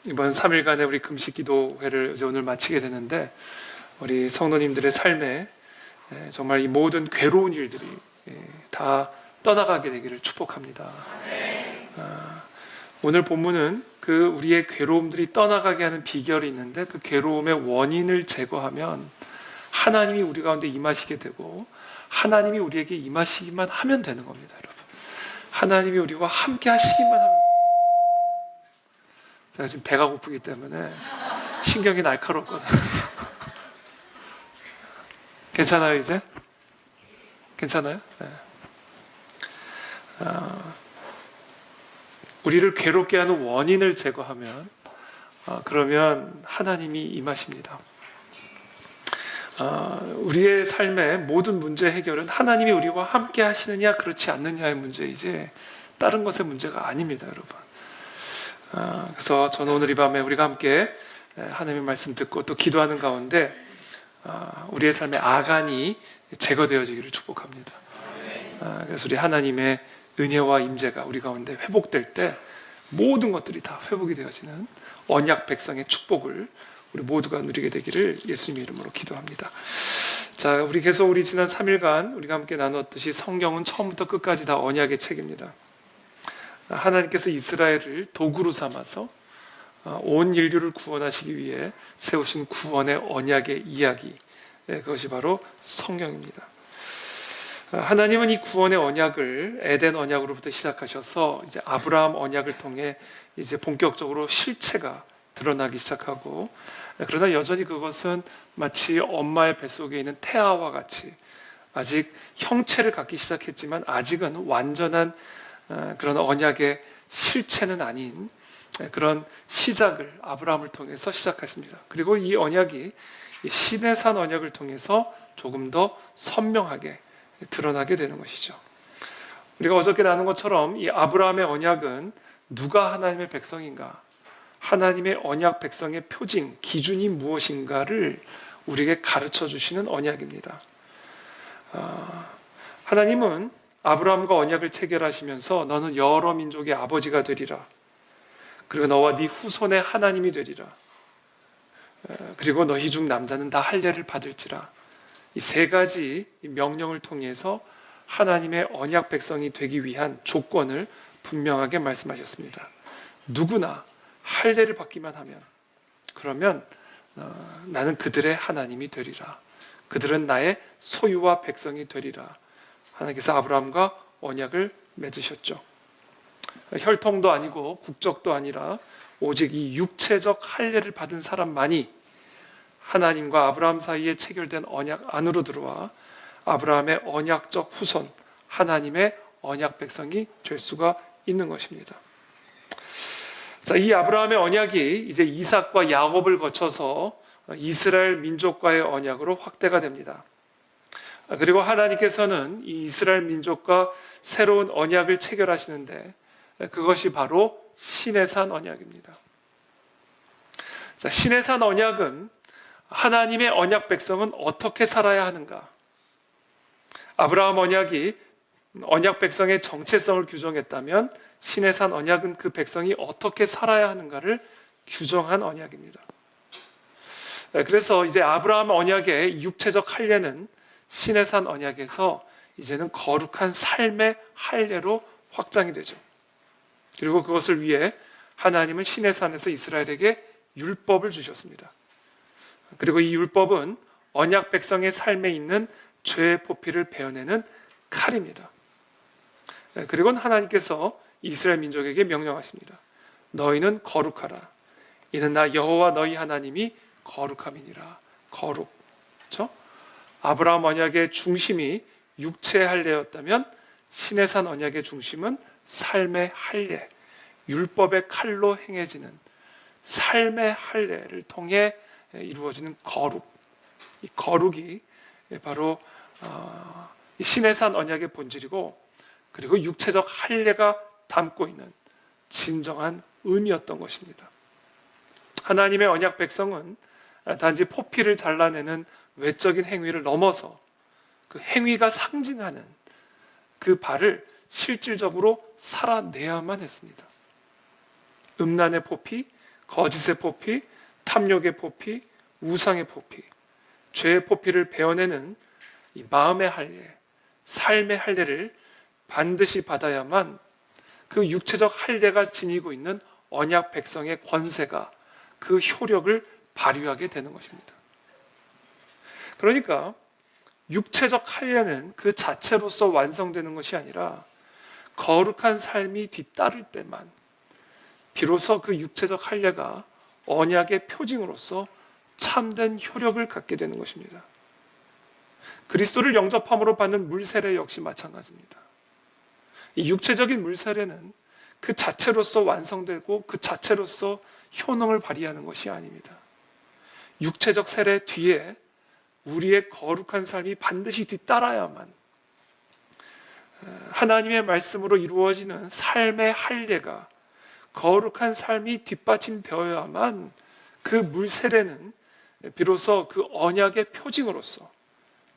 이번 3일간의 우리 금식 기도회를 이제 오늘 마치게 되는데, 우리 성도님들의 삶에 정말 이 모든 괴로운 일들이 다 떠나가게 되기를 축복합니다. 오늘 본문은 그 우리의 괴로움들이 떠나가게 하는 비결이 있는데, 그 괴로움의 원인을 제거하면 하나님이 우리 가운데 임하시게 되고, 하나님이 우리에게 임하시기만 하면 되는 겁니다, 여러분. 하나님이 우리와 함께 하시기만 하면. 제가 지금 배가 고프기 때문에 신경이 날카롭거든요. 괜찮아요, 이제? 괜찮아요? 네. 우리를 괴롭게 하는 원인을 제거하면 그러면 하나님이 임하십니다. 우리의 삶의 모든 문제 해결은 하나님이 우리와 함께 하시느냐 그렇지 않느냐의 문제이지 다른 것의 문제가 아닙니다, 여러분. 그래서 저는 오늘 이 밤에 우리가 함께 하나님의 말씀 듣고 또 기도하는 가운데 우리의 삶의 아간이 제거되어지기를 축복합니다. 그래서 우리 하나님의 은혜와 임재가 우리 가운데 회복될 때 모든 것들이 다 회복이 되어지는 언약 백성의 축복을 우리 모두가 누리게 되기를 예수님의 이름으로 기도합니다. 자, 우리 계속 우리 지난 3일간 우리가 함께 나누었듯이 성경은 처음부터 끝까지 다 언약의 책입니다. 하나님께서 이스라엘을 도구로 삼아서 온 인류를 구원하시기 위해 세우신 구원의 언약의 이야기, 그것이 바로 성경입니다. 하나님은 이 구원의 언약을 에덴 언약으로부터 시작하셔서 이제 아브라함 언약을 통해 이제 본격적으로 실체가 드러나기 시작하고, 그러나 여전히 그것은 마치 엄마의 뱃속에 있는 태아와 같이 아직 형체를 갖기 시작했지만 아직은 완전한 그런 언약의 실체는 아닌 그런 시작을 아브라함을 통해서 시작하십니다. 그리고 이 언약이 시내산 언약을 통해서 조금 더 선명하게 드러나게 되는 것이죠. 우리가 어저께 나눈 것처럼 이 아브라함의 언약은 누가 하나님의 백성인가, 하나님의 언약 백성의 표징, 기준이 무엇인가를 우리에게 가르쳐 주시는 언약입니다. 하나님은 아브라함과 언약을 체결하시면서 너는 여러 민족의 아버지가 되리라, 그리고 너와 네 후손의 하나님이 되리라, 그리고 너희 중 남자는 다 할례를 받을지라, 이 세 가지 명령을 통해서 하나님의 언약 백성이 되기 위한 조건을 분명하게 말씀하셨습니다. 누구나 할례를 받기만 하면 그러면 나는 그들의 하나님이 되리라, 그들은 나의 소유와 백성이 되리라. 하나님께서 아브라함과 언약을 맺으셨죠. 혈통도 아니고 국적도 아니라 오직 이 육체적 할례를 받은 사람만이 하나님과 아브라함 사이에 체결된 언약 안으로 들어와 아브라함의 언약적 후손, 하나님의 언약 백성이 될 수가 있는 것입니다. 자, 이 아브라함의 언약이 이제 이삭과 야곱을 거쳐서 이스라엘 민족과의 언약으로 확대가 됩니다. 그리고 하나님께서는 이 이스라엘 민족과 새로운 언약을 체결하시는데 그것이 바로 시내산 언약입니다. 자, 시내산 언약은 하나님의 언약 백성은 어떻게 살아야 하는가? 아브라함 언약이 언약 백성의 정체성을 규정했다면 시내산 언약은 그 백성이 어떻게 살아야 하는가를 규정한 언약입니다. 그래서 이제 아브라함 언약의 육체적 할례는 시내산 언약에서 이제는 거룩한 삶의 할례로 확장이 되죠. 그리고 그것을 위해 하나님은 시내산에서 이스라엘에게 율법을 주셨습니다. 그리고 이 율법은 언약 백성의 삶에 있는 죄의 포피를 베어내는 칼입니다. 그리고 하나님께서 이스라엘 민족에게 명령하십니다. 너희는 거룩하라. 이는 나 여호와 너희 하나님이 거룩함이니라. 거룩. 그렇죠? 아브라함 언약의 중심이 육체의 할례였다면 시내산 언약의 중심은 삶의 할례, 율법의 칼로 행해지는 삶의 할례를 통해 이루어지는 거룩. 이 거룩이 바로 시내산 언약의 본질이고, 그리고 육체적 할례가 담고 있는 진정한 의미였던 것입니다. 하나님의 언약 백성은 단지 포피를 잘라내는 외적인 행위를 넘어서 그 행위가 상징하는 그 발을 실질적으로 살아내야만 했습니다. 음란의 포피, 거짓의 포피, 탐욕의 포피, 우상의 포피, 죄의 포피를 베어내는 이 마음의 할례, 삶의 할례를 반드시 받아야만 그 육체적 할례가 지니고 있는 언약 백성의 권세가 그 효력을 발휘하게 되는 것입니다. 그러니까 육체적 할례는 그 자체로서 완성되는 것이 아니라 거룩한 삶이 뒤따를 때만 비로소 그 육체적 할례가 언약의 표징으로서 참된 효력을 갖게 되는 것입니다. 그리스도를 영접함으로 받는 물세례 역시 마찬가지입니다. 이 육체적인 물세례는 그 자체로서 완성되고 그 자체로서 효능을 발휘하는 것이 아닙니다. 육체적 세례 뒤에 우리의 거룩한 삶이 반드시 뒤따라야만 하나님의 말씀으로 이루어지는 삶의 할례가 거룩한 삶이 뒷받침되어야만 그 물세례는 비로소 그 언약의 표징으로서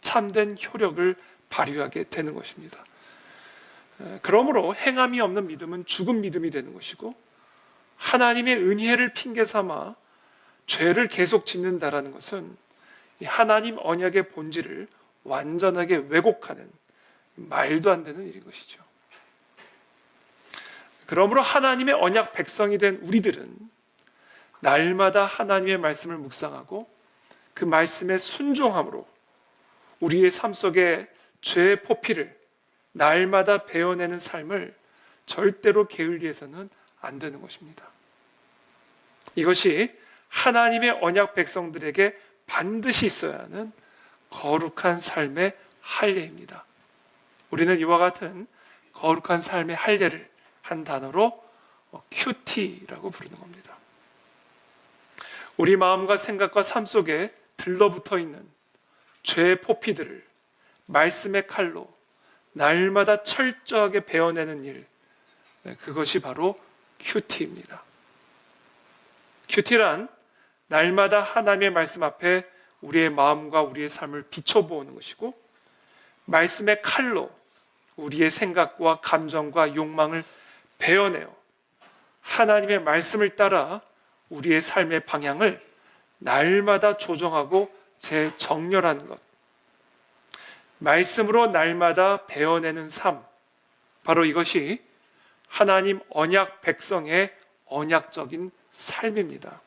참된 효력을 발휘하게 되는 것입니다. 그러므로 행함이 없는 믿음은 죽은 믿음이 되는 것이고 하나님의 은혜를 핑계 삼아 죄를 계속 짓는다라는 것은 하나님 언약의 본질을 완전하게 왜곡하는 말도 안 되는 일인 것이죠. 그러므로 하나님의 언약 백성이 된 우리들은 날마다 하나님의 말씀을 묵상하고 그 말씀에 순종함으로 우리의 삶 속에 죄의 포피를 날마다 베어내는 삶을 절대로 게을리해서는 안 되는 것입니다. 이것이 하나님의 언약 백성들에게 반드시 있어야 하는 거룩한 삶의 할례입니다. 우리는 이와 같은 거룩한 삶의 할례를 한 단어로 큐티라고 부르는 겁니다. 우리 마음과 생각과 삶 속에 들러붙어 있는 죄의 포피들을 말씀의 칼로 날마다 철저하게 베어내는 일, 그것이 바로 큐티입니다. 큐티란 날마다 하나님의 말씀 앞에 우리의 마음과 우리의 삶을 비춰보는 것이고 말씀의 칼로 우리의 생각과 감정과 욕망을 베어내어 하나님의 말씀을 따라 우리의 삶의 방향을 날마다 조정하고 재정렬하는 것, 말씀으로 날마다 베어내는 삶, 바로 이것이 하나님 언약 백성의 언약적인 삶입니다.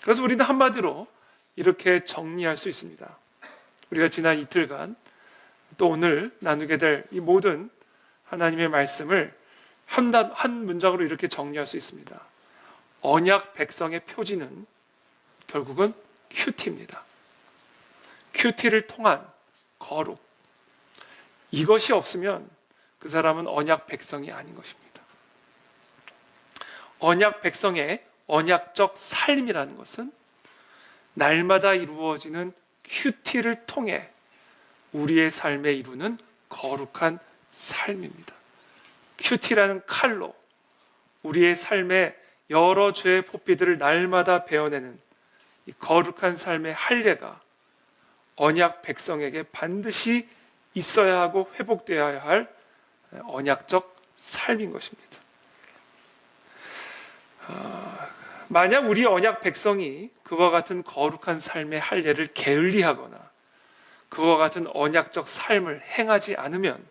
그래서 우리는 한마디로 이렇게 정리할 수 있습니다. 우리가 지난 이틀간 또 오늘 나누게 될 이 모든 하나님의 말씀을 한 문장으로 이렇게 정리할 수 있습니다. 언약 백성의 표지는 결국은 큐티입니다. 큐티를 통한 거룩. 이것이 없으면 그 사람은 언약 백성이 아닌 것입니다. 언약 백성의 언약적 삶이라는 것은 날마다 이루어지는 큐티를 통해 우리의 삶에 이루는 거룩한 삶입니다. 큐티라는 칼로 우리의 삶의 여러 죄의 포피들을 날마다 베어내는 이 거룩한 삶의 할례가 언약 백성에게 반드시 있어야 하고 회복되어야 할 언약적 삶인 것입니다. 만약 우리 언약 백성이 그와 같은 거룩한 삶의 할례를 게을리하거나 그와 같은 언약적 삶을 행하지 않으면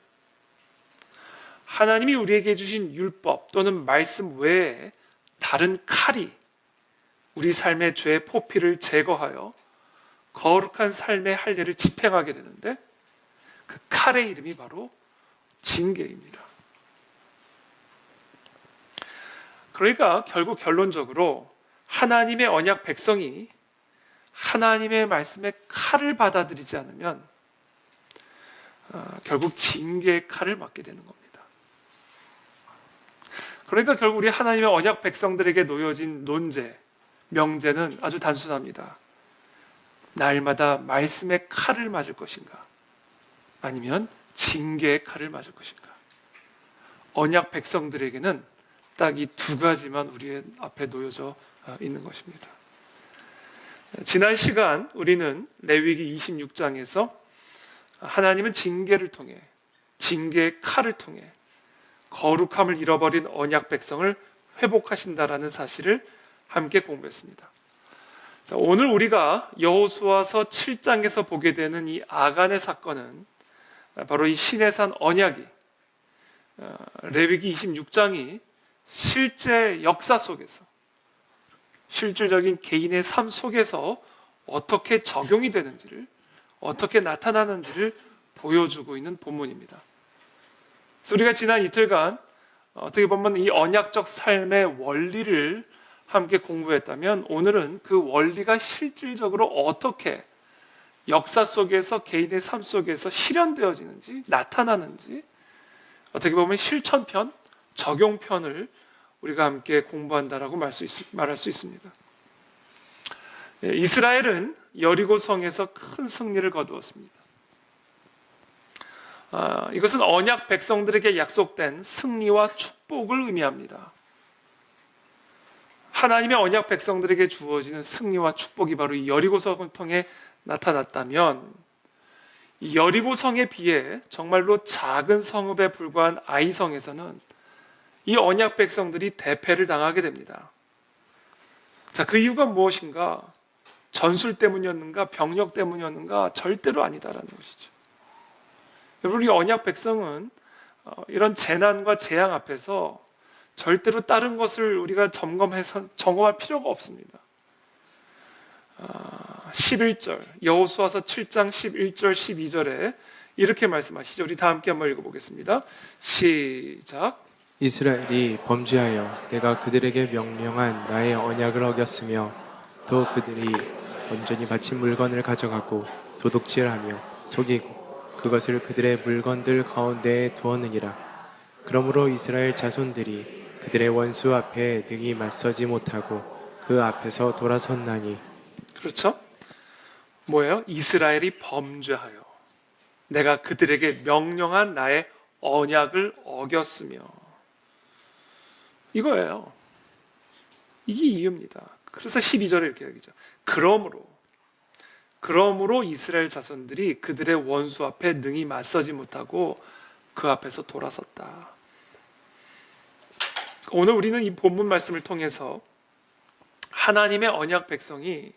하나님이 우리에게 주신 율법 또는 말씀 외에 다른 칼이 우리 삶의 죄의 포피를 제거하여 거룩한 삶의 할례를 집행하게 되는데 그 칼의 이름이 바로 징계입니다. 그러니까 결국 결론적으로 하나님의 언약 백성이 하나님의 말씀의 칼을 받아들이지 않으면 결국 징계의 칼을 맞게 되는 겁니다. 그러니까 결국 우리 하나님의 언약 백성들에게 놓여진 논제, 명제는 아주 단순합니다. 날마다 말씀의 칼을 맞을 것인가? 아니면 징계의 칼을 맞을 것인가? 언약 백성들에게는 딱 이 두 가지만 우리 앞에 놓여져 있는 것입니다. 지난 시간 우리는 레위기 26장에서 하나님은 징계를 통해 징계의 칼을 통해 거룩함을 잃어버린 언약 백성을 회복하신다라는 사실을 함께 공부했습니다. 자, 오늘 우리가 여호수아서 7장에서 보게 되는 이 아간의 사건은 바로 이 시내산 언약이 레위기 26장이 실제 역사 속에서 실질적인 개인의 삶 속에서 어떻게 적용이 되는지를, 어떻게 나타나는지를 보여주고 있는 본문입니다. 그래서 우리가 지난 이틀간 어떻게 보면 이 언약적 삶의 원리를 함께 공부했다면, 오늘은 그 원리가 실질적으로 어떻게 역사 속에서 개인의 삶 속에서 실현되어지는지, 나타나는지, 어떻게 보면 실천편, 적용편을 우리가 함께 공부한다라고 말할 수 있습니다. 이스라엘은 여리고성에서 큰 승리를 거두었습니다. 이것은 언약 백성들에게 약속된 승리와 축복을 의미합니다. 하나님의 언약 백성들에게 주어지는 승리와 축복이 바로 이 여리고성을 통해 나타났다면, 이 여리고성에 비해 정말로 작은 성읍에 불과한 아이성에서는 이 언약 백성들이 대패를 당하게 됩니다. 자, 그 이유가 무엇인가? 전술 때문이었는가? 병력 때문이었는가? 절대로 아니다라는 것이죠. 여러분, 우리 언약 백성은 이런 재난과 재앙 앞에서 절대로 다른 것을 우리가 점검할 필요가 없습니다. 11절, 여호수아서 7장 11절 12절에 이렇게 말씀하시죠. 우리 다 함께 한번 읽어보겠습니다. 시작. 이스라엘이 범죄하여 내가 그들에게 명령한 나의 언약을 어겼으며 또 그들이 온전히 바친 물건을 가져가고 도둑질하며 속이고 그것을 그들의 물건들 가운데에 두었느니라. 그러므로 이스라엘 자손들이 그들의 원수 앞에 능히 맞서지 못하고 그 앞에서 돌아섰나니. 그렇죠? 뭐예요? 이스라엘이 범죄하여 내가 그들에게 명령한 나의 언약을 어겼으며, 이거예요. 이게 이유입니다. 그래서 12절에 이렇게 얘기죠. 그러므로 이스라엘 자손들이 그들의 원수 앞에 능히 맞서지 못하고 그 앞에서 돌아섰다. 오늘 우리는 이 본문 말씀을 통해서 하나님의 언약 백성이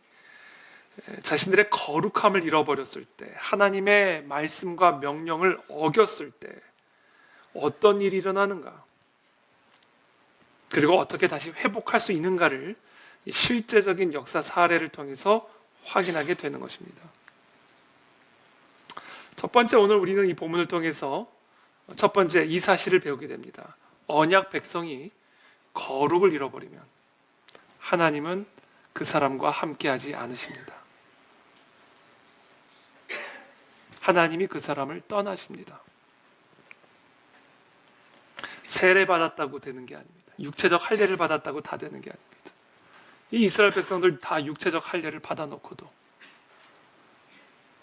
자신들의 거룩함을 잃어버렸을 때, 하나님의 말씀과 명령을 어겼을 때 어떤 일이 일어나는가, 그리고 어떻게 다시 회복할 수 있는가를 실제적인 역사 사례를 통해서 확인하게 되는 것입니다. 첫 번째, 오늘 우리는 이 본문을 통해서 첫 번째 이 사실을 배우게 됩니다. 언약 백성이 거룩을 잃어버리면 하나님은 그 사람과 함께하지 않으십니다. 하나님이 그 사람을 떠나십니다. 세례받았다고 되는 게 아닙니다. 육체적 할례를 받았다고 다 되는 게 아닙니다. 이 이스라엘 백성들 다 육체적 할례를 받아놓고도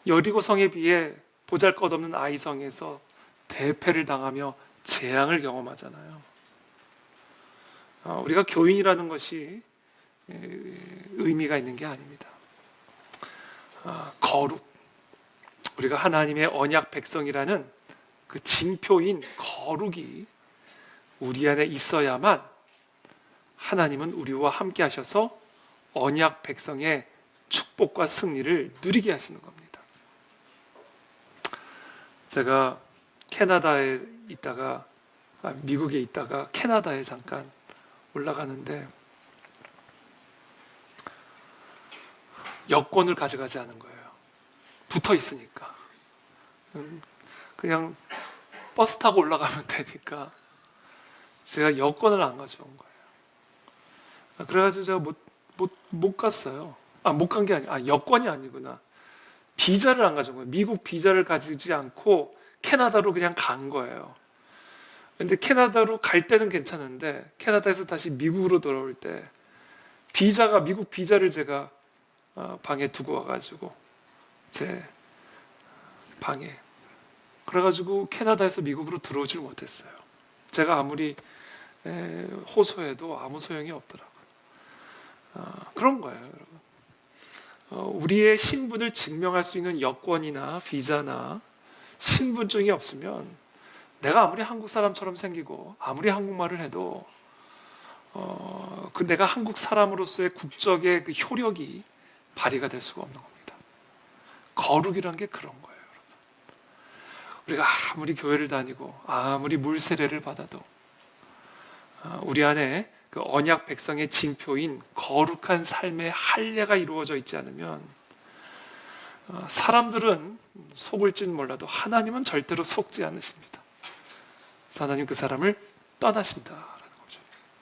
여리고성에 비해 보잘것없는 아이성에서 대패를 당하며 재앙을 경험하잖아요. 우리가 교인이라는 것이 의미가 있는 게 아닙니다. 거룩, 우리가 하나님의 언약 백성이라는 그 징표인 거룩이 우리 안에 있어야만 하나님은 우리와 함께 하셔서 언약 백성의 축복과 승리를 누리게 하시는 겁니다. 제가 캐나다에 있다가 미국에 있다가 캐나다에 잠깐 올라가는데 여권을 가져가지 않은 거예요. 붙어 있으니까. 그냥 버스 타고 올라가면 되니까 제가 여권을 안 가져온 거예요. 그래가지고 제가 못 갔어요. 못 간 게 아니야. 여권이 아니구나. 비자를 안 가져온 거예요. 미국 비자를 가지지 않고 캐나다로 그냥 간 거예요. 근데 캐나다로 갈 때는 괜찮은데 캐나다에서 다시 미국으로 돌아올 때 미국 비자를 제가 방에 두고 와가지고 제 방에, 그래가지고 캐나다에서 미국으로 들어오질 못했어요. 제가 아무리 호소해도 아무 소용이 없더라고요. 그런 거예요, 여러분. 우리의 신분을 증명할 수 있는 여권이나 비자나 신분증이 없으면 내가 아무리 한국 사람처럼 생기고 아무리 한국말을 해도 그 내가 한국 사람으로서의 국적의 그 효력이 발휘가 될 수가 없는 겁니다. 거룩이란 게 그런 거예요. 우리가 아무리 교회를 다니고 아무리 물 세례를 받아도 우리 안에 그 언약 백성의 징표인 거룩한 삶의 할례가 이루어져 있지 않으면 사람들은 속을지는 몰라도 하나님은 절대로 속지 않으십니다. 그래서 하나님 그 사람을 떠나신다라는 거죠.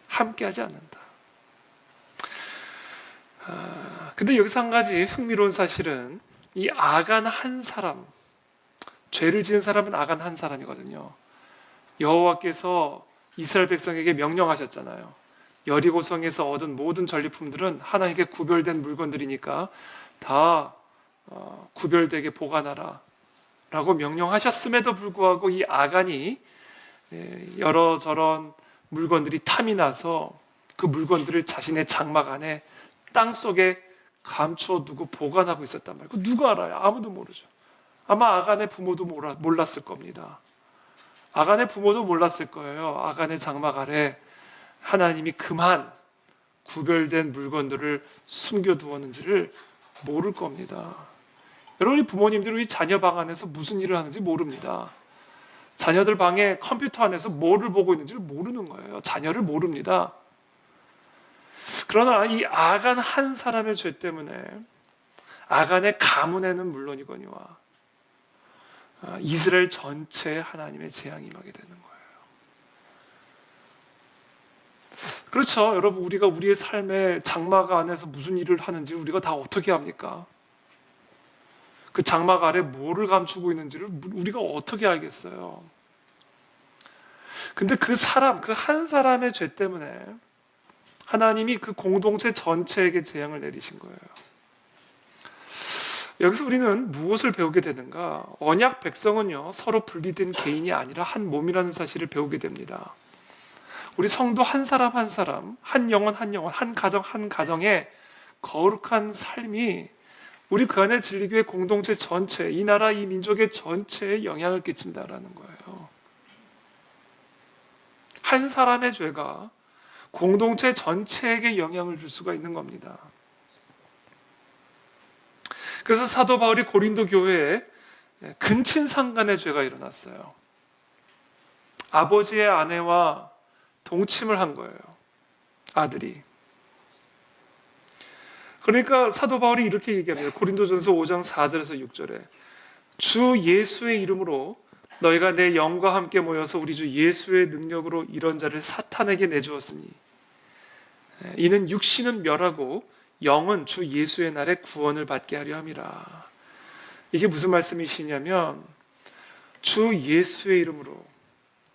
함께하지 않는다. 근데 여기서 한 가지 흥미로운 사실은 이 아간 한 사람, 죄를 지은 사람은 아간 한 사람이거든요. 여호와께서 이스라엘 백성에게 명령하셨잖아요. 여리고성에서 얻은 모든 전리품들은 하나님께 구별된 물건들이니까 다 구별되게 보관하라 라고 명령하셨음에도 불구하고 이 아간이 여러 저런 물건들이 탐이 나서 그 물건들을 자신의 장막 안에 땅 속에 감추어 두고 보관하고 있었단 말이에요. 그 누가 알아요? 아무도 모르죠. 아마 아간의 부모도 몰랐을 겁니다. 아간의 부모도 몰랐을 거예요. 아간의 장막 아래 하나님이 그만 구별된 물건들을 숨겨두었는지를 모를 겁니다. 여러분이 부모님들이 우리 자녀 방 안에서 무슨 일을 하는지 모릅니다. 자녀들 방에 컴퓨터 안에서 뭐를 보고 있는지를 모르는 거예요. 자녀를 모릅니다. 그러나 이 아간 한 사람의 죄 때문에 아간의 가문에는 물론이거니와 이스라엘 전체에 하나님의 재앙이 임하게 되는 거예요. 그렇죠. 여러분, 우리가 우리의 삶의 장막 안에서 무슨 일을 하는지 우리가 다 어떻게 합니까? 그 장막 아래 뭐를 감추고 있는지를 우리가 어떻게 알겠어요? 근데 그 사람, 그 한 사람의 죄 때문에 하나님이 그 공동체 전체에게 재앙을 내리신 거예요. 여기서 우리는 무엇을 배우게 되는가? 언약 백성은요, 서로 분리된 개인이 아니라 한 몸이라는 사실을 배우게 됩니다. 우리 성도 한 사람 한 사람, 한 영혼 한 영혼, 한 가정 한 가정의 거룩한 삶이 우리 그 안에 진리교회 공동체 전체, 이 나라 이 민족의 전체에 영향을 끼친다라는 거예요. 한 사람의 죄가 공동체 전체에게 영향을 줄 수가 있는 겁니다. 그래서 사도 바울이 고린도 교회에 근친상간의 죄가 일어났어요. 아버지의 아내와 동침을 한 거예요. 아들이. 그러니까 사도 바울이 이렇게 얘기합니다. 고린도전서 5장 4절에서 6절에 주 예수의 이름으로 너희가 내 영과 함께 모여서 우리 주 예수의 능력으로 이런 자를 사탄에게 내주었으니 이는 육신은 멸하고 영은 주 예수의 날에 구원을 받게 하려 함이라. 이게 무슨 말씀이시냐면 주 예수의 이름으로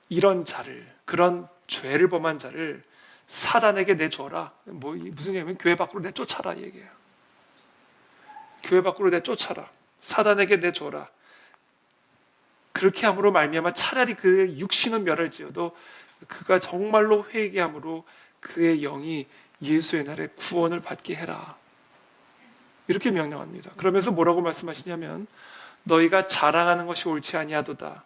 이런 자를, 그런 죄를 범한 자를 사단에게 내줘라. 무슨 얘기냐면 교회 밖으로 내쫓아라 얘기해요. 교회 밖으로 내쫓아라. 사단에게 내줘라. 그렇게 함으로 말미암아 차라리 그의 육신은 멸할지어도 그가 정말로 회개함으로 그의 영이 예수의 날에 구원을 받게 해라. 이렇게 명령합니다. 그러면서 뭐라고 말씀하시냐면 너희가 자랑하는 것이 옳지 아니하도다.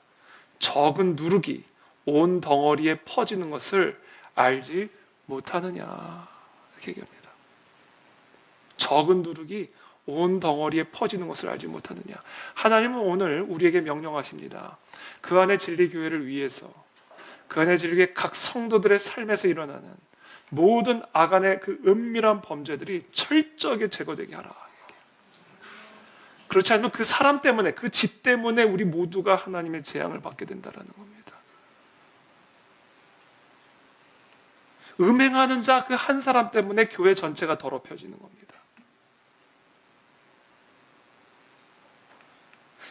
적은 누룩이 온 덩어리에 퍼지는 것을 알지 못하느냐. 이렇게 얘기합니다. 적은 누룩이 온 덩어리에 퍼지는 것을 알지 못하느냐. 하나님은 오늘 우리에게 명령하십니다. 그 안에 진리교회를 위해서, 그 안에 진리교회 각 성도들의 삶에서 일어나는 모든 아간의 그 은밀한 범죄들이 철저하게 제거되게 하라. 그렇지 않으면 그 사람 때문에, 그 집 때문에 우리 모두가 하나님의 재앙을 받게 된다는 겁니다. 음행하는 자 그 한 사람 때문에 교회 전체가 더럽혀지는 겁니다.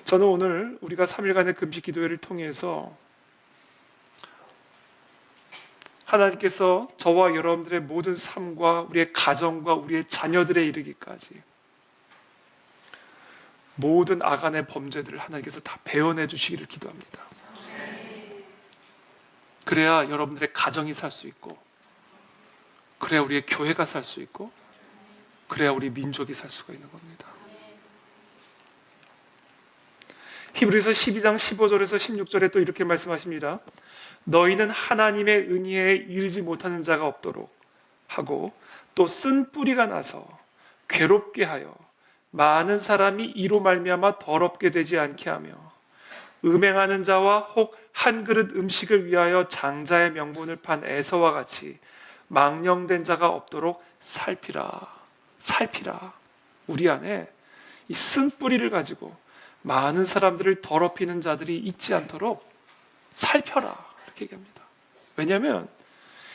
저는 오늘 우리가 3일간의 금식 기도회를 통해서 하나님께서 저와 여러분들의 모든 삶과 우리의 가정과 우리의 자녀들에 이르기까지 모든 아간의 범죄들을 하나님께서 다 배워내 주시기를 기도합니다. 그래야 여러분들의 가정이 살 수 있고, 그래야 우리의 교회가 살 수 있고, 그래야 우리 민족이 살 수가 있는 겁니다. 히브리서 12장 15절에서 16절에 또 이렇게 말씀하십니다. 너희는 하나님의 은혜에 이르지 못하는 자가 없도록 하고 또 쓴 뿌리가 나서 괴롭게 하여 많은 사람이 이로 말미암아 더럽게 되지 않게 하며 음행하는 자와 혹 한 그릇 음식을 위하여 장자의 명분을 판 에서와 같이 망령된 자가 없도록 살피라. 살피라. 우리 안에 이 쓴 뿌리를 가지고 많은 사람들을 더럽히는 자들이 있지 않도록 살펴라. 이렇게 얘기합니다. 왜냐하면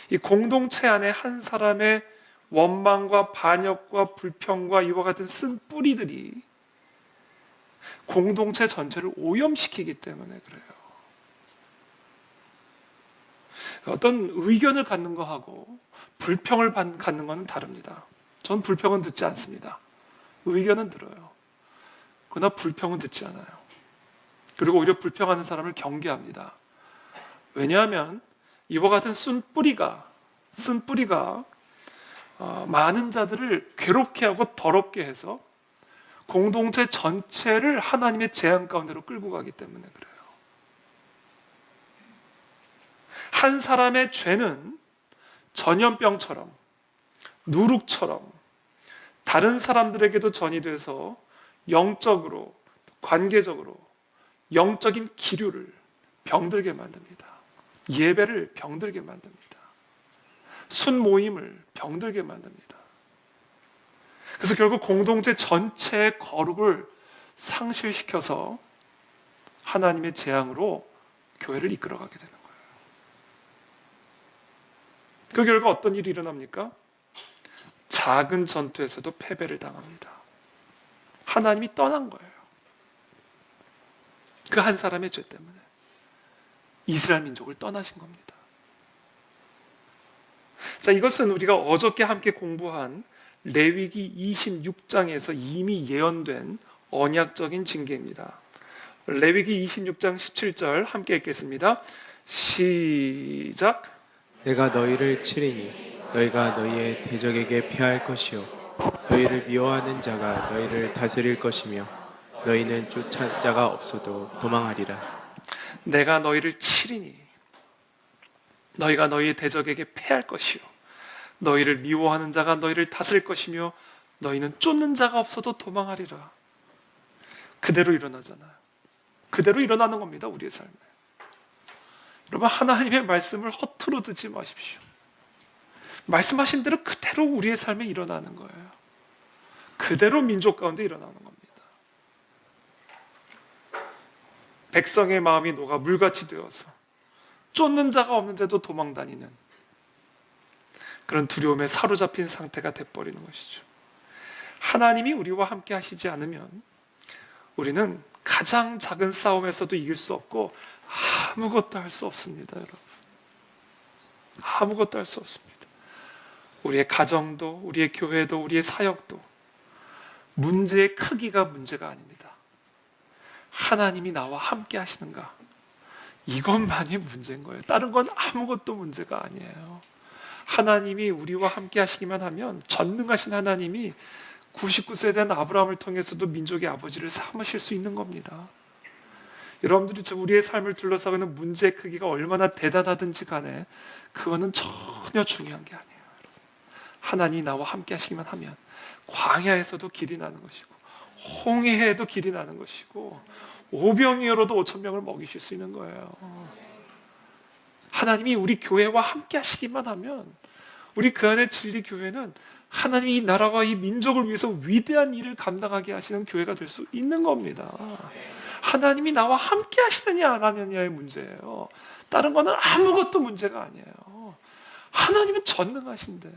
이 공동체 안에 한 사람의 원망과 반역과 불평과 이와 같은 쓴 뿌리들이 공동체 전체를 오염시키기 때문에 그래요. 어떤 의견을 갖는 거하고 불평을 갖는 것은 다릅니다. 전 불평은 듣지 않습니다. 의견은 들어요. 그러나 불평은 듣지 않아요. 그리고 오히려 불평하는 사람을 경계합니다. 왜냐하면 이와 같은 쓴 뿌리가 많은 자들을 괴롭게 하고 더럽게 해서 공동체 전체를 하나님의 재앙 가운데로 끌고 가기 때문에 그래요. 한 사람의 죄는 전염병처럼 누룩처럼 다른 사람들에게도 전이 돼서 영적으로, 관계적으로 영적인 기류를 병들게 만듭니다. 예배를 병들게 만듭니다. 순모임을 병들게 만듭니다. 그래서 결국 공동체 전체의 거룩을 상실시켜서 하나님의 재앙으로 교회를 이끌어가게 되는 거예요. 그 결과 어떤 일이 일어납니까? 작은 전투에서도 패배를 당합니다. 하나님이 떠난 거예요. 그 한 사람의 죄 때문에 이스라엘 민족을 떠나신 겁니다. 자, 이것은 우리가 어저께 함께 공부한 레위기 26장에서 이미 예언된 언약적인 징계입니다. 레위기 26장 17절 함께 읽겠습니다. 시작. 내가 너희를 치리니 너희가 너희의 대적에게 패할 것이요 너희를 미워하는 자가 너희를 다스릴 것이며 너희는 쫓아 자가 없어도 도망하리라. 내가 너희를 치리니 너희가 너희의 대적에게 패할 것이요 너희를 미워하는 자가 너희를 다스릴 것이며 너희는 쫓는 자가 없어도 도망하리라. 그대로 일어나잖아요. 그대로 일어나는 겁니다. 우리의 삶에. 여러분, 하나님의 말씀을 허투루 듣지 마십시오. 말씀하신 대로 그대로 우리의 삶에 일어나는 거예요. 그대로 민족 가운데 일어나는 겁니다. 백성의 마음이 녹아 물같이 되어서 쫓는 자가 없는데도 도망다니는 그런 두려움에 사로잡힌 상태가 돼버리는 것이죠. 하나님이 우리와 함께 하시지 않으면 우리는 가장 작은 싸움에서도 이길 수 없고 아무것도 할 수 없습니다. 여러분, 아무것도 할 수 없습니다. 우리의 가정도, 우리의 교회도, 우리의 사역도 문제의 크기가 문제가 아닙니다. 하나님이 나와 함께 하시는가, 이것만이 문제인 거예요. 다른 건 아무것도 문제가 아니에요. 하나님이 우리와 함께 하시기만 하면 전능하신 하나님이 99세에 대한 아브라함을 통해서도 민족의 아버지를 삼으실 수 있는 겁니다. 여러분들이 우리의 삶을 둘러싸고 있는 문제의 크기가 얼마나 대단하든지 간에 그거는 전혀 중요한 게 아니에요. 하나님이 나와 함께 하시기만 하면 광야에서도 길이 나는 것이고 홍해에도 길이 나는 것이고 오병이어로도 5,000명을 먹이실 수 있는 거예요. 하나님이 우리 교회와 함께 하시기만 하면 우리 그 안에 진리교회는 하나님이 이 나라와 이 민족을 위해서 위대한 일을 감당하게 하시는 교회가 될 수 있는 겁니다. 하나님이 나와 함께 하시느냐 안 하느냐의 문제예요. 다른 거는 아무것도 문제가 아니에요. 하나님은 전능하신데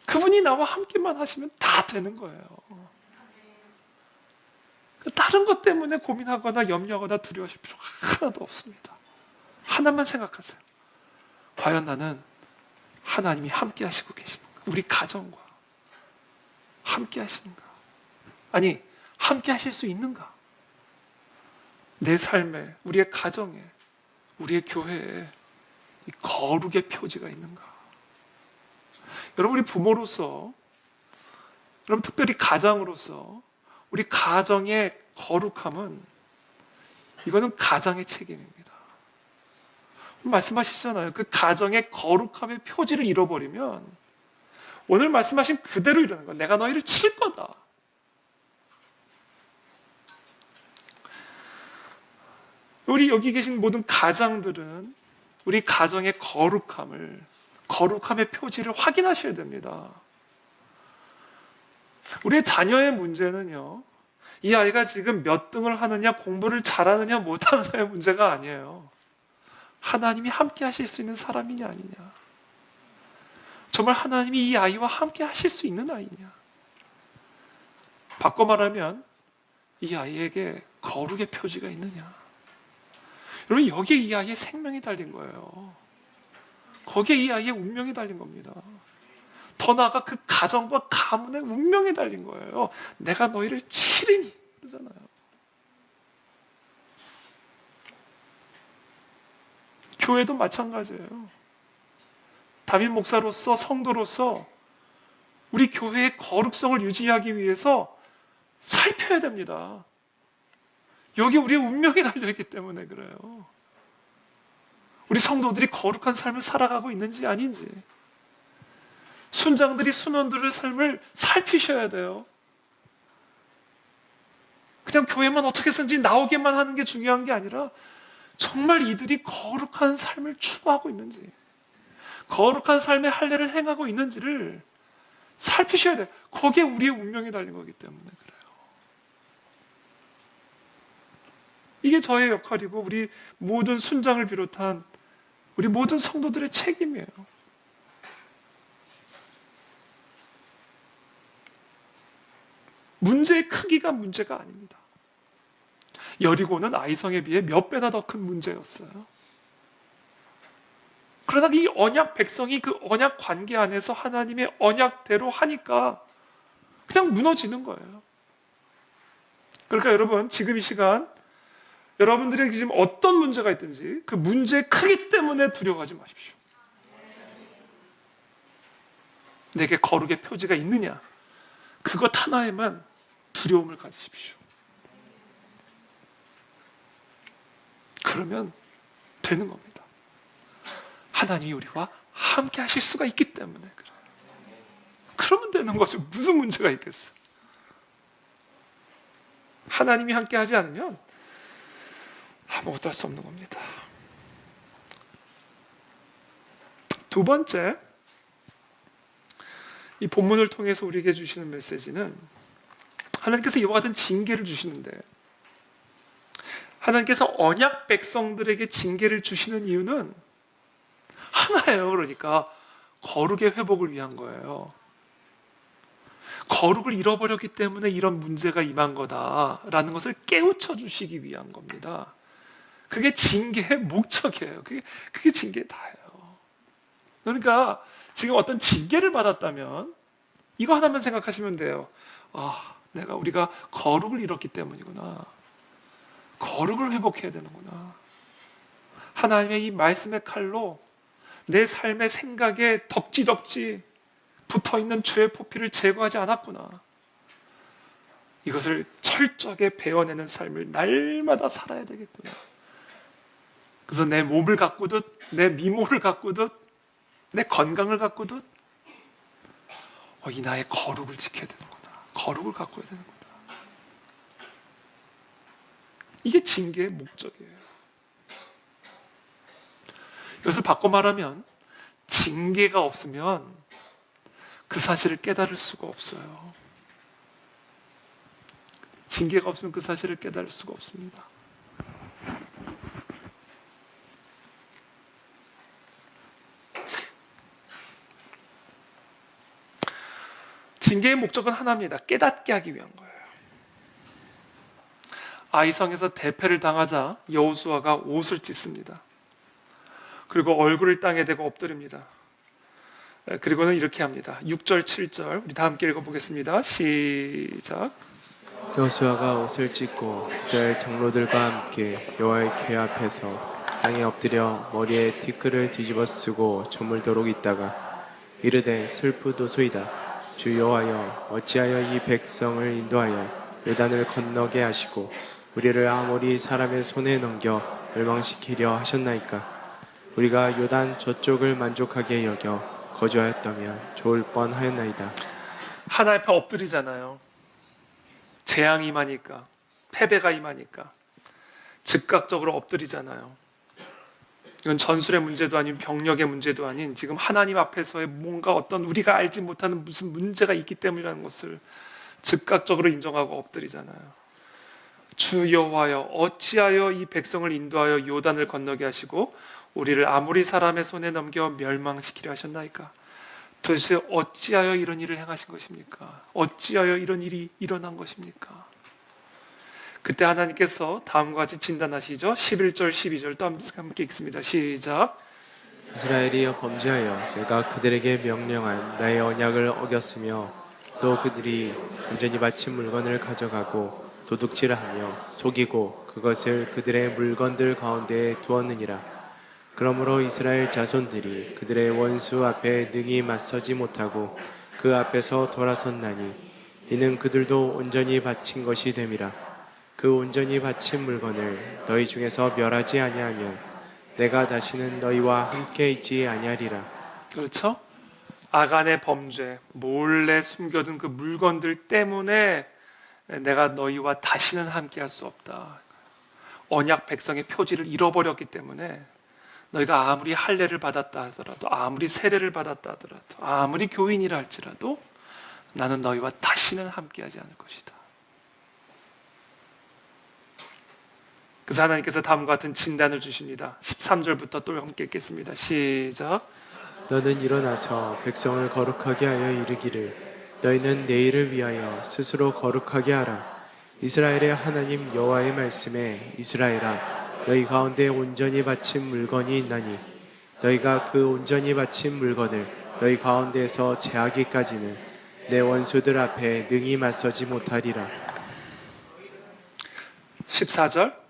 그분이 나와 함께만 하시면 다 되는 거예요. 다른 것 때문에 고민하거나 염려하거나 두려워하실 필요가 하나도 없습니다. 하나만 생각하세요. 과연 나는 하나님이 함께 하시고 계시는가? 우리 가정과 함께 하시는가? 아니, 함께 하실 수 있는가? 내 삶에, 우리의 가정에, 우리의 교회에 이 거룩의 표지가 있는가? 여러분, 우리 부모로서, 여러분 특별히 가장으로서 우리 가정의 거룩함은 이거는 가장의 책임입니다. 말씀하시잖아요. 그 가정의 거룩함의 표지를 잃어버리면 오늘 말씀하신 그대로 일어나는 거야. 내가 너희를 칠 거다. 우리 여기 계신 모든 가장들은 우리 가정의 거룩함의 표지를 확인하셔야 됩니다. 우리의 자녀의 문제는요, 이 아이가 지금 몇 등을 하느냐, 공부를 잘하느냐, 못하느냐의 문제가 아니에요. 하나님이 함께 하실 수 있는 사람이냐, 아니냐. 정말 하나님이 이 아이와 함께 하실 수 있는 아이냐. 바꿔 말하면 이 아이에게 거룩의 표지가 있느냐. 여러분, 여기에 이 아이의 생명이 달린 거예요. 거기에 이 아이의 운명이 달린 겁니다. 더 나아가 그 가정과 가문의 운명이 달린 거예요. 내가 너희를 치리니 그러잖아요. 교회도 마찬가지예요. 담임 목사로서, 성도로서 우리 교회의 거룩성을 유지하기 위해서 살펴야 됩니다. 여기 우리의 운명이 달려있기 때문에 그래요. 우리 성도들이 거룩한 삶을 살아가고 있는지 아닌지, 순장들이 순원들의 삶을 살피셔야 돼요. 그냥 교회만 어떻게든지 나오게만 하는 게 중요한 게 아니라 정말 이들이 거룩한 삶을 추구하고 있는지, 거룩한 삶의 할례를 행하고 있는지를 살피셔야 돼요. 거기에 우리의 운명이 달린 거기 때문에 그래요. 이게 저의 역할이고 우리 모든 순장을 비롯한 우리 모든 성도들의 책임이에요. 문제의 크기가 문제가 아닙니다. 여리고는 아이성에 비해 몇 배나 더 큰 문제였어요. 그러나 이 언약 백성이 그 언약 관계 안에서 하나님의 언약대로 하니까 그냥 무너지는 거예요. 그러니까 여러분, 지금 이 시간 여러분들에게 지금 어떤 문제가 있든지 그 문제의 크기 때문에 두려워하지 마십시오. 내게 거룩의 표지가 있느냐, 그것 하나에만 두려움을 가지십시오. 그러면 되는 겁니다. 하나님이 우리와 함께 하실 수가 있기 때문에 그래요. 그러면 되는 거죠. 무슨 문제가 있겠어요? 하나님이 함께 하지 않으면 아무것도 할 수 없는 겁니다. 두 번째, 이 본문을 통해서 우리에게 주시는 메시지는 하나님께서 이와 같은 징계를 주시는데, 하나님께서 언약 백성들에게 징계를 주시는 이유는 하나예요. 그러니까 거룩의 회복을 위한 거예요. 거룩을 잃어버렸기 때문에 이런 문제가 임한 거다라는 것을 깨우쳐 주시기 위한 겁니다. 그게 징계의 목적이에요. 그게 징계의 다예요. 그러니까 지금 어떤 징계를 받았다면 이거 하나만 생각하시면 돼요. 우리가 거룩을 잃었기 때문이구나. 거룩을 회복해야 되는구나. 하나님의 이 말씀의 칼로 내 삶의 생각에 덕지덕지 붙어있는 죄의 포피를 제거하지 않았구나. 이것을 철저하게 베어내는 삶을 날마다 살아야 되겠구나. 그래서 내 몸을 가꾸듯, 내 미모를 가꾸듯, 내 건강을 가꾸듯 이 나의 거룩을 지켜야 되는구나. 거룩을 가꿔야 되는구나. 이게 징계의 목적이에요. 이것을 바꿔 말하면 징계가 없으면 그 사실을 깨달을 수가 없어요. 징계가 없으면 그 사실을 깨달을 수가 없습니다. 징계의 목적은 하나입니다. 깨닫게 하기 위한 거예요. 아이성에서 대패를 당하자 여호수아가 옷을 찢습니다. 그리고 얼굴을 땅에 대고 엎드립니다. 그리고는 이렇게 합니다. 6절, 7절 우리 다 함께 읽어보겠습니다. 시작. 여호수아가 옷을 찢고 이스라엘 장로들과 함께 여호와의 궤 앞에서 땅에 엎드려 머리에 티끌을 뒤집어 쓰고 저물도록 있다가 이르되 슬프도소이다. 주 여호와여, 어찌하여 이 백성을 인도하여 요단을 건너게 하시고 우리를 아모리 사람의 손에 넘겨 멸망시키려 하셨나이까. 우리가 요단 저쪽을 만족하게 여겨 거주하였다면 좋을 뻔하였나이다. 하나님 앞에 엎드리잖아요. 재앙이 임하니까, 패배가 임하니까 즉각적으로 엎드리잖아요. 이건 전술의 문제도 아닌 병력의 문제도 아닌 지금 하나님 앞에서의 뭔가 어떤 우리가 알지 못하는 무슨 문제가 있기 때문이라는 것을 즉각적으로 인정하고 엎드리잖아요. 주 여호와여, 어찌하여 이 백성을 인도하여 요단을 건너게 하시고 우리를 아무리 사람의 손에 넘겨 멸망시키려 하셨나이까? 도대체 어찌하여 이런 일을 행하신 것입니까? 어찌하여 이런 일이 일어난 것입니까? 그때 하나님께서 다음과 같이 진단하시죠. 11절 12절 또 함께 읽습니다. 시작. 이스라엘이 범죄하여 내가 그들에게 명령한 나의 언약을 어겼으며 또 그들이 온전히 바친 물건을 가져가고 도둑질하며 속이고 그것을 그들의 물건들 가운데에 두었느니라. 그러므로 이스라엘 자손들이 그들의 원수 앞에 능히 맞서지 못하고 그 앞에서 돌아섰나니 이는 그들도 온전히 바친 것이 됨이라. 그 온전히 바친 물건을 너희 중에서 멸하지 아니하면 내가 다시는 너희와 함께 있지 아니하리라. 그렇죠? 아간의 범죄, 몰래 숨겨둔 그 물건들 때문에 내가 너희와 다시는 함께할 수 없다. 언약 백성의 표지를 잃어버렸기 때문에 너희가 아무리 할례를 받았다 하더라도, 아무리 세례를 받았다 하더라도, 아무리 교인이라 할지라도 나는 너희와 다시는 함께하지 않을 것이다. 그래서 하나님께서 다음과 같은 진단을 주십니다. 13절부터 또 함께 읽겠습니다. 시작. 너는 일어나서 백성을 거룩하게 하여 이르기를 너희는 내일을 위하여 스스로 거룩하게 하라. 이스라엘의 하나님 여호와의 말씀에 이스라엘아 너희 가운데 온전히 바친 물건이 있나니 너희가 그 온전히 바친 물건을 너희 가운데에서 제하기까지는 내 원수들 앞에 능히 맞서지 못하리라. 14절.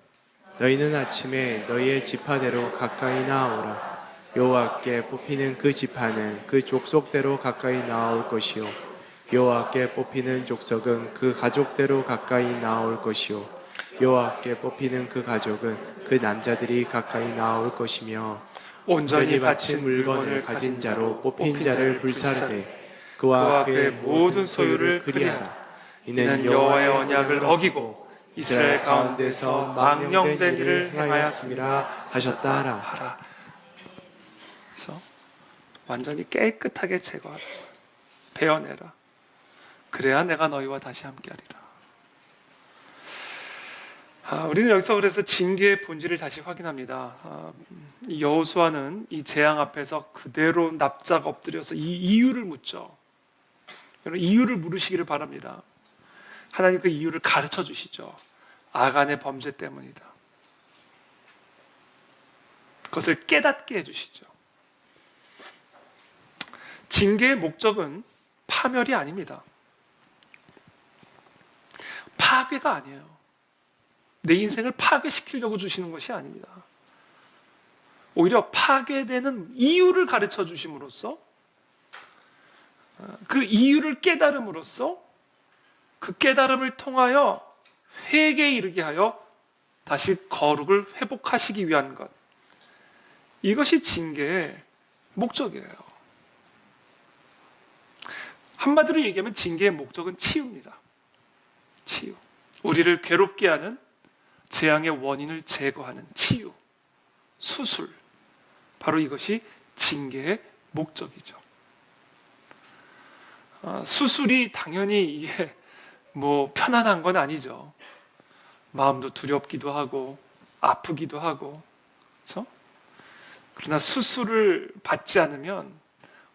너희는 아침에 너희의 지파대로 가까이 나아오라. 여호와께 뽑히는 그 지파는 그 족속대로 가까이 나아올 것이요 여호와께 뽑히는 족속은 그 가족대로 가까이 나아올 것이요 여호와께 뽑히는 그 가족은 그 남자들이 가까이 나아올 것이며 온전히 바친 물건을 가진 자로 뽑힌 자를 불사르되 그와 그의 모든 소유를 그리하라. 이는 여호와의 언약을 어기고 이스라엘 가운데서 망령된 일을 행하였음이라 하셨다 하라. 그렇죠? 완전히 깨끗하게 제거하라. 베어내라. 그래야 내가 너희와 다시 함께하리라. 우리는 여기서 그래서 징계의 본질을 다시 확인합니다. 여호수아는 이 재앙 앞에서 그대로 납작 엎드려서 이 이유를 묻죠. 여러분 이유를 물으시기를 바랍니다. 하나님 그 이유를 가르쳐 주시죠. 아간의 범죄 때문이다. 그것을 깨닫게 해주시죠. 징계의 목적은 파멸이 아닙니다. 파괴가 아니에요. 내 인생을 파괴시키려고 주시는 것이 아닙니다. 오히려 파괴되는 이유를 가르쳐 주심으로써 그 이유를 깨달음으로써 그 깨달음을 통하여 회개에 이르게 하여 다시 거룩을 회복하시기 위한 것. 이것이 징계의 목적이에요. 한마디로 얘기하면 징계의 목적은 치유입니다. 치유. 우리를 괴롭게 하는 재앙의 원인을 제거하는 치유, 수술. 바로 이것이 징계의 목적이죠. 수술이 당연히 이게 뭐 편안한 건 아니죠. 마음도 두렵기도 하고 아프기도 하고, 그렇죠? 그러나 수술을 받지 않으면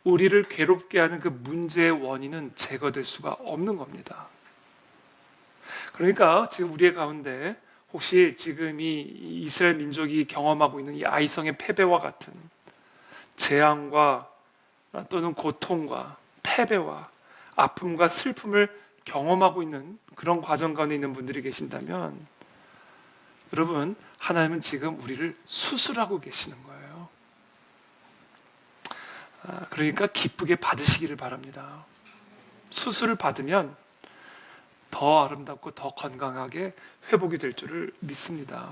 우리를 괴롭게 하는 그 문제의 원인은 제거될 수가 없는 겁니다. 그러니까 지금 우리의 가운데 혹시 지금 이 이스라엘 민족이 경험하고 있는 이 아이성의 패배와 같은 재앙과 또는 고통과 패배와 아픔과 슬픔을 경험하고 있는 그런 과정 가운데 있는 분들이 계신다면 여러분 하나님은 지금 우리를 수술하고 계시는 거예요. 그러니까 기쁘게 받으시기를 바랍니다. 수술을 받으면 더 아름답고 더 건강하게 회복이 될 줄을 믿습니다.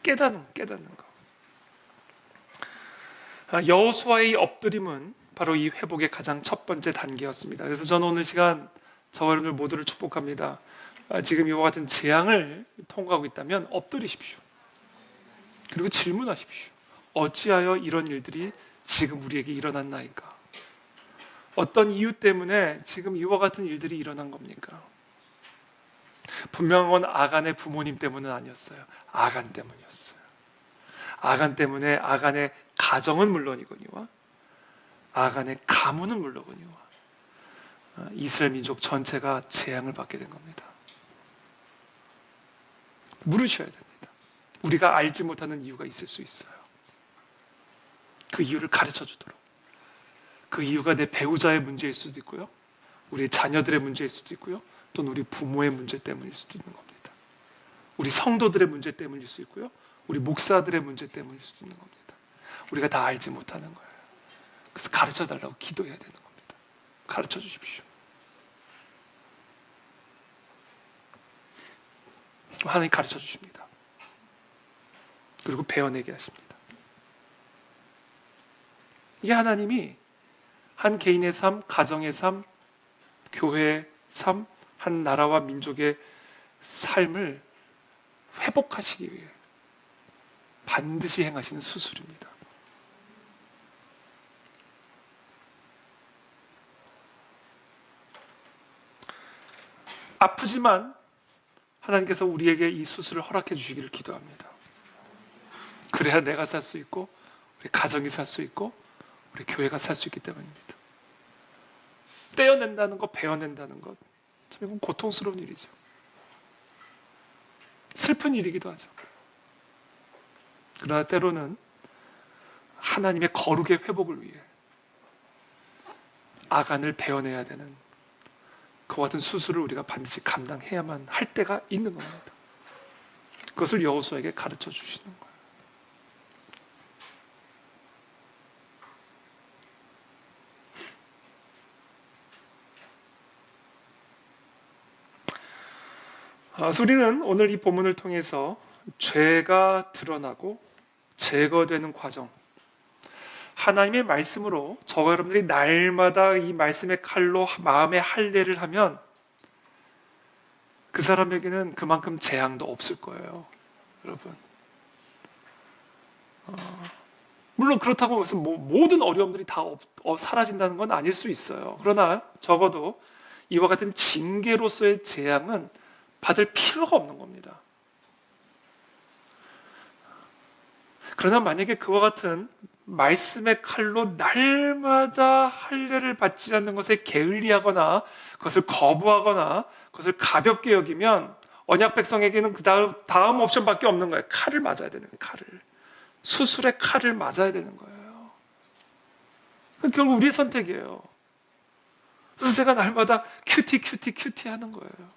깨닫는 거. 여호수아의 엎드림은 바로 이 회복의 가장 첫 번째 단계였습니다. 그래서 저는 오늘 시간 저와 여러분들 모두를 축복합니다. 지금 이와 같은 재앙을 통과하고 있다면 엎드리십시오. 그리고 질문하십시오. 어찌하여 이런 일들이 지금 우리에게 일어났나이까? 어떤 이유 때문에 지금 이와 같은 일들이 일어난 겁니까? 분명한 건 아간의 부모님 때문은 아니었어요. 아간 때문이었어요. 아간 때문에 아간의 가정은 물론이거니와 아간의 가문은 물론이거니와 이스라엘 민족 전체가 재앙을 받게 된 겁니다. 물으셔야 됩니다. 우리가 알지 못하는 이유가 있을 수 있어요. 그 이유를 가르쳐 주도록. 그 이유가 내 배우자의 문제일 수도 있고요. 우리 자녀들의 문제일 수도 있고요. 또는 우리 부모의 문제 때문일 수도 있는 겁니다. 우리 성도들의 문제 때문일 수 있고요. 우리 목사들의 문제 때문일 수도 있는 겁니다. 우리가 다 알지 못하는 거예요. 그래서 가르쳐 달라고 기도해야 되는 겁니다. 가르쳐 주십시오. 하나님 가르쳐 주십니다. 그리고 배워내게 하십니다. 이게 하나님이 한 개인의 삶, 가정의 삶, 교회의 삶, 한 나라와 민족의 삶을 회복하시기 위해 반드시 행하시는 수술입니다. 아프지만 하나님께서 우리에게 이 수술을 허락해 주시기를 기도합니다. 그래야 내가 살 수 있고 우리 가정이 살 수 있고 우리 교회가 살 수 있기 때문입니다. 떼어낸다는 것, 베어낸다는 것, 참 이건 고통스러운 일이죠. 슬픈 일이기도 하죠. 그러나 때로는 하나님의 거룩의 회복을 위해 아간을 베어내야 되는 그와 같은 수술을 우리가 반드시 감당해야만 할 때가 있는 겁니다. 그것을 여호수아에게 가르쳐 주시는 거예요. 우리는 오늘 이 본문을 통해서 죄가 드러나고 제거되는 과정, 하나님의 말씀으로 저와 여러분들이 날마다 이 말씀의 칼로 마음의 할례를 하면 그 사람에게는 그만큼 재앙도 없을 거예요. 여러분, 물론 그렇다고 해서 모든 어려움들이 다 사라진다는 건 아닐 수 있어요. 그러나 적어도 이와 같은 징계로서의 재앙은 받을 필요가 없는 겁니다. 그러나 만약에 그와 같은 말씀의 칼로 날마다 할례를 받지 않는 것에 게을리하거나 그것을 거부하거나 그것을 가볍게 여기면 언약 백성에게는 그 다음 옵션밖에 없는 거예요. 칼을 맞아야 되는 거예요. 칼을. 수술의 칼을 맞아야 되는 거예요. 그건 결국 우리의 선택이에요. 그래서 제가 날마다 큐티 하는 거예요.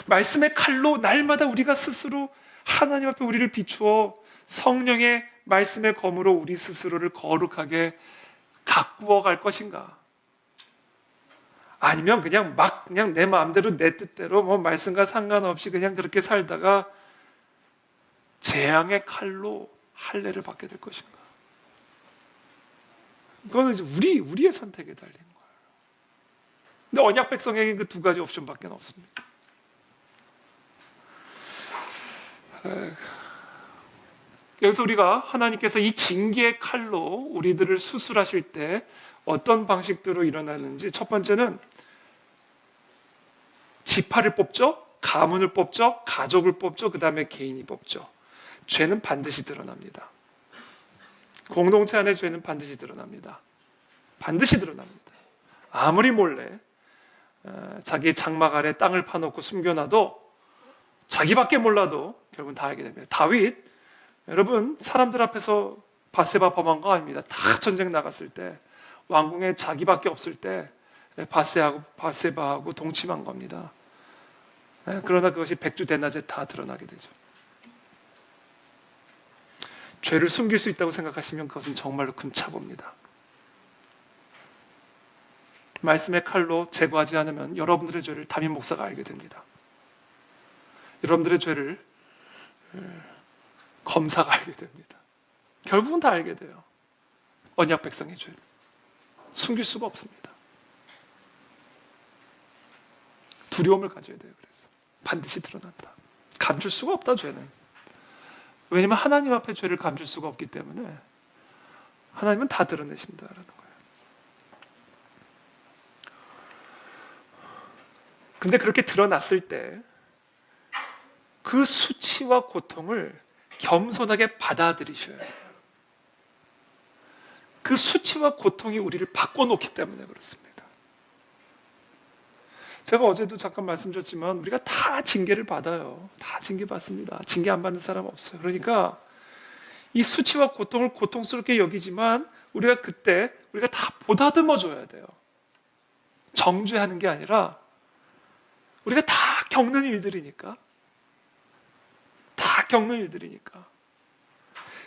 말씀의 칼로 날마다 우리가 스스로 하나님 앞에 우리를 비추어 성령의 말씀의 검으로 우리 스스로를 거룩하게 가꾸어 갈 것인가? 아니면 그냥 내 마음대로 내 뜻대로 말씀과 상관없이 그냥 그렇게 살다가 재앙의 칼로 할례를 받게 될 것인가? 그거는 이제 우리의 선택에 달린 거예요. 근데 언약 백성에게 그 두 가지 옵션밖에 없습니다. 여기서 우리가 하나님께서 이 징계의 칼로 우리들을 수술하실 때 어떤 방식대로 일어나는지, 첫 번째는 지파를 뽑죠, 가문을 뽑죠, 가족을 뽑죠, 그 다음에 개인이 뽑죠. 죄는 반드시 드러납니다. 공동체 안의 죄는 반드시 드러납니다. 반드시 드러납니다. 아무리 몰래 자기의 장막 아래 땅을 파놓고 숨겨놔도 자기밖에 몰라도 결국은 다 알게 됩니다. 다윗, 여러분, 사람들 앞에서 밧세바 범한 거 아닙니다. 다 전쟁 나갔을 때, 왕궁에 자기밖에 없을 때 밧세바하고 동침한 겁니다. 그러나 그것이 백주대낮에 다 드러나게 되죠. 죄를 숨길 수 있다고 생각하시면 그것은 정말로 큰 착오입니다. 말씀의 칼로 제거하지 않으면 여러분들의 죄를 담임 목사가 알게 됩니다. 여러분들의 죄를 검사가 알게 됩니다. 결국은 다 알게 돼요. 언약 백성의 죄를 숨길 수가 없습니다. 두려움을 가져야 돼요. 그래서 반드시 드러난다. 감출 수가 없다, 죄는. 왜냐하면 하나님 앞에 죄를 감출 수가 없기 때문에 하나님은 다 드러내신다라는 거예요. 근데 그렇게 드러났을 때 그 수치와 고통을 겸손하게 받아들이셔야 해요. 그 수치와 고통이 우리를 바꿔놓기 때문에 그렇습니다. 제가 어제도 잠깐 말씀드렸지만 우리가 다 징계를 받아요. 다 징계받습니다. 징계 안 받는 사람 없어요. 그러니까 이 수치와 고통을 고통스럽게 여기지만 우리가 그때 우리가 다 보다듬어 줘야 돼요. 정죄하는 게 아니라 우리가 다 겪는 일들이니까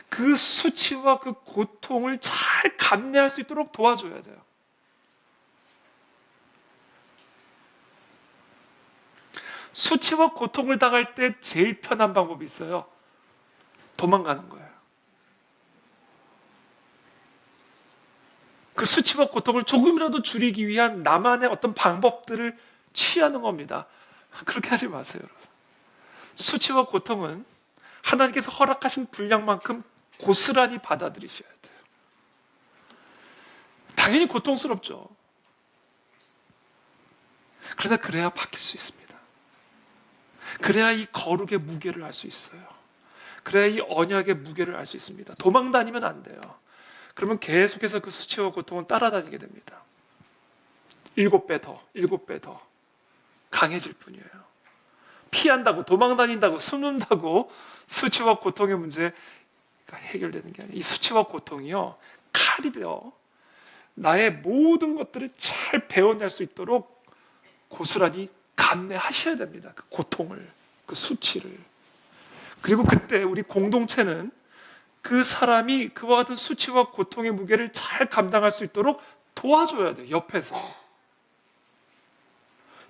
그 수치와 그 고통을 잘 감내할 수 있도록 도와줘야 돼요. 수치와 고통을 당할 때 제일 편한 방법이 있어요. 도망가는 거예요. 그 수치와 고통을 조금이라도 줄이기 위한 나만의 어떤 방법들을 취하는 겁니다. 그렇게 하지 마세요, 여러분. 수치와 고통은 하나님께서 허락하신 분량만큼 고스란히 받아들이셔야 돼요. 당연히 고통스럽죠. 그러나 그래야 바뀔 수 있습니다. 그래야 이 거룩의 무게를 알 수 있어요. 그래야 이 언약의 무게를 알 수 있습니다. 도망 다니면 안 돼요. 그러면 계속해서 그 수치와 고통은 따라다니게 됩니다. 7배 더 강해질 뿐이에요. 피한다고, 도망 다닌다고, 숨는다고 수치와 고통의 문제가 해결되는 게 아니에요. 이 수치와 고통이요, 칼이 되어 나의 모든 것들을 잘 베어낼 수 있도록 고스란히 감내하셔야 됩니다. 그 고통을, 그 수치를. 그리고 그때 우리 공동체는 그 사람이 그와 같은 수치와 고통의 무게를 잘 감당할 수 있도록 도와줘야 돼요. 옆에서.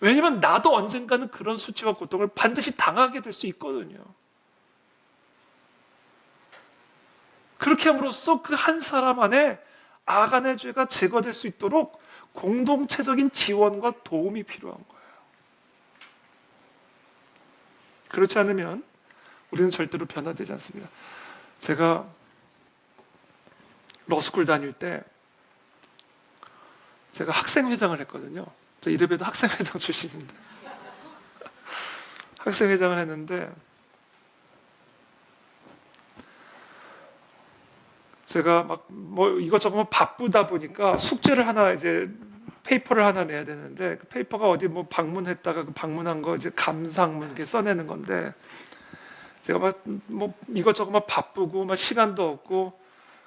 왜냐하면 나도 언젠가는 그런 수치와 고통을 반드시 당하게 될 수 있거든요. 그렇게 함으로써 그 한 사람 안에 아간의 죄가 제거될 수 있도록 공동체적인 지원과 도움이 필요한 거예요. 그렇지 않으면 우리는 절대로 변화되지 않습니다. 제가 러스쿨 다닐 때 제가 학생회장을 했거든요. 저 이래봬도 학생회장 출신인데 학생회장을 했는데 제가 막 뭐 이것저것 바쁘다 보니까 숙제를 하나 이제 페이퍼를 하나 내야 되는데 그 페이퍼가 어디 뭐 방문했다가 그 방문한 거 이제 감상문 이렇게 써내는 건데 제가 막 뭐 이것저것 막 바쁘고 막 시간도 없고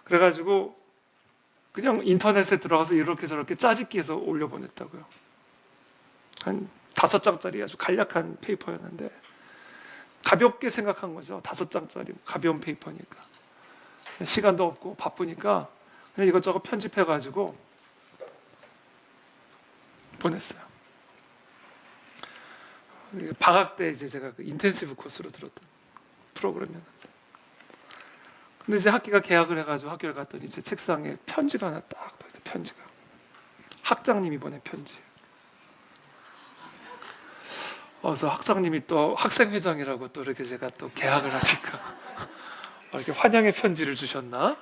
그래가지고 그냥 인터넷에 들어가서 이렇게 저렇게 짜집기해서 올려보냈다고요. 한 5장짜리 아주 간략한 페이퍼였는데 가볍게 생각한 거죠. 5장짜리 가벼운 페이퍼니까 시간도 없고 바쁘니까 그냥 이것저것 편집해가지고 보냈어요. 방학 때 이제 제가 그 인텐시브 코스로 들었던 프로그램이었는데 근데 이제 학기가 개학을 해가지고 학교를 갔더니 제 책상에 편지가 하나 딱 떠 있어요. 편지가 학장님이 보낸 편지. 그래서 학장님이 또 학생회장이라고 또 이렇게 제가 또 개학을 하니까 이렇게 환영의 편지를 주셨나?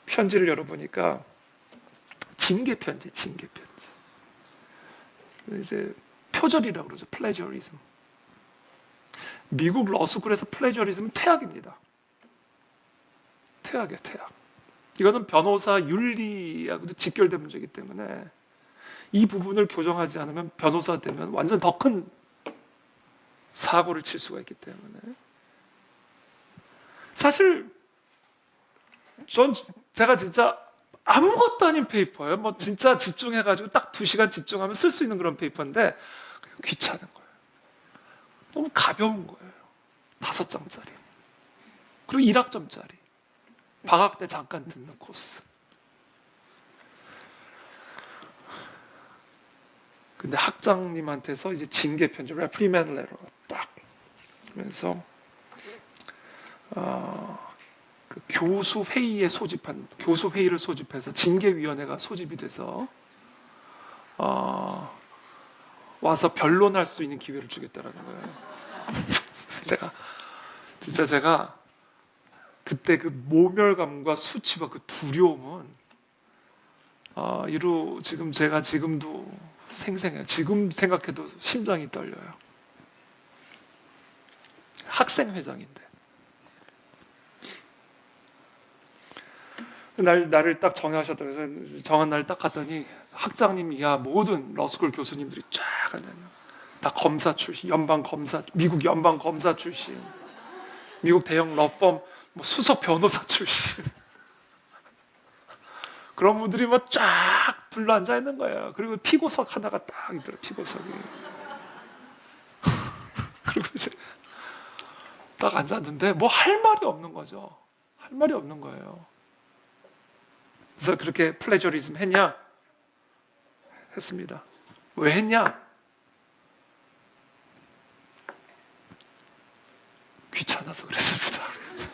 편지를 열어보니까 징계 편지. 이제 표절이라고 그러죠. 플래저리즘. 미국 러스쿨에서 플래저리즘은 퇴학입니다. 퇴학이에요, 퇴학. 이거는 변호사 윤리하고도 직결된 문제이기 때문에 이 부분을 교정하지 않으면 변호사 되면 완전 더 큰 사고를 칠 수가 있기 때문에 사실 제가 진짜 아무것도 아닌 페이퍼예요. 뭐 진짜 집중해가지고 딱 2시간 집중하면 쓸 수 있는 그런 페이퍼인데 귀찮은 거예요. 너무 가벼운 거예요. 5장짜리. 그리고 1학점짜리. 방학 때 잠깐 듣는 코스. 근데 학장님한테서 이제 징계 편지, reprimand letter가 딱 하면서 그 교수 회의에 소집한 교수 회의를 소집해서 징계위원회가 소집이 돼서 와서 변론할 수 있는 기회를 주겠다라는 거예요. 제가 그때 그 모멸감과 수치와 그 두려움은 이루 지금 제가 지금도 생생해요. 지금 생각해도 심장이 떨려요. 학생회장인데 나를 딱 정하셨다. 그래서 정한 날을 딱 갔더니 학장님이 모든 러스쿨 교수님들이 쫙 다 검사 출신, 연방 검사, 미국 연방 검사 출신, 미국 대형 러펌 수석 변호사 출신 그런 분들이 쫙 둘러앉아 있는 거예요. 그리고 피고석 하나가 딱 있더라고요. 피고석이. 그리고 이제 딱 앉았는데 할 말이 없는 거죠. 할 말이 없는 거예요. 그래서 그렇게 플래저리즘 했냐? 했습니다. 왜 했냐? 귀찮아서 그랬습니다. 그래서